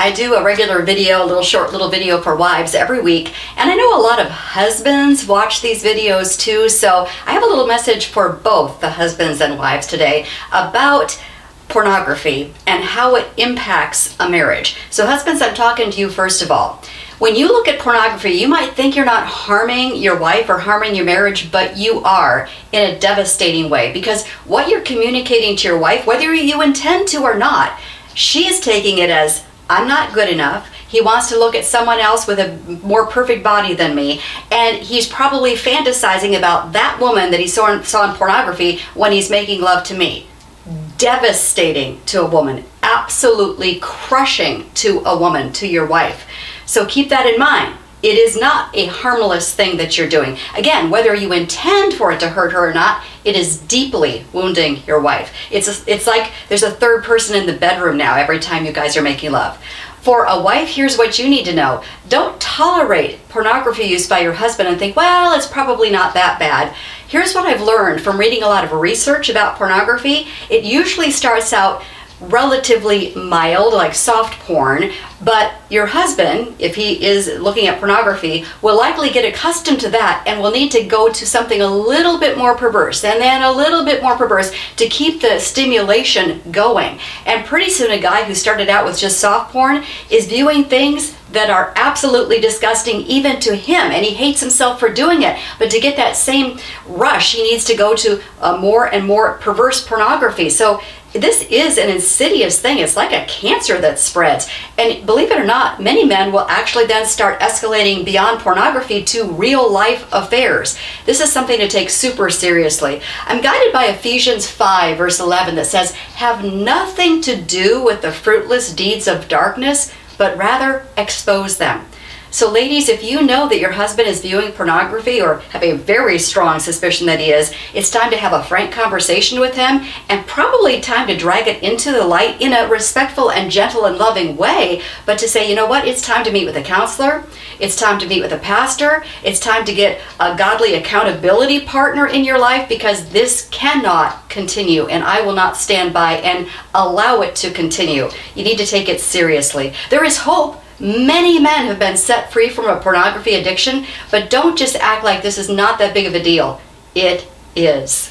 I do a regular video, a short little video for wives every week, and I know a lot of husbands watch these videos too, so I have a little message for both the husbands and wives today about pornography and how it impacts a marriage. So husbands, I'm talking to you first of all. When you look at pornography, you might think you're not harming your wife or harming your marriage, but you are in a devastating way, because what you're communicating to your wife, whether you intend to or not, she is taking it as, I'm not good enough. He wants to look at someone else with a more perfect body than me, and he's probably fantasizing about that woman that he saw in pornography when he's making love to me. Devastating to a woman, absolutely crushing to a woman, to your wife. So keep that in mind. It is not a harmless thing that you're doing. Again, whether you intend for it to hurt her or not, it is deeply wounding your wife. It's like there's a third person in the bedroom now every time you guys are making love. For a wife, here's what you need to know. Don't tolerate pornography use by your husband and think, well, it's probably not that bad. Here's what I've learned from reading a lot of research about pornography. It usually starts out relatively mild, like soft porn, but your husband, if he is looking at pornography, will likely get accustomed to that and will need to go to something a little bit more perverse and then a little bit more perverse to keep the stimulation going. And pretty soon a guy who started out with just soft porn is viewing things that are absolutely disgusting even to him, and he hates himself for doing it. But to get that same rush, he needs to go to more and more perverse pornography. So this is an insidious thing. It's like a cancer that spreads. And believe it or not, many men will actually then start escalating beyond pornography to real life affairs. This is something to take super seriously. I'm guided by Ephesians 5 verse 11 that says, have nothing to do with the fruitless deeds of darkness, but rather expose them. So ladies, if you know that your husband is viewing pornography or have a very strong suspicion that he is, it's time to have a frank conversation with him, and probably time to drag it into the light in a respectful and gentle and loving way, but to say, you know what, it's time to meet with a counselor, it's time to meet with a pastor, it's time to get a godly accountability partner in your life, because this cannot continue, and I will not stand by and allow it to continue. You need to take it seriously. There is hope. Many men have been set free from a pornography addiction, but don't just act like this is not that big of a deal. It is.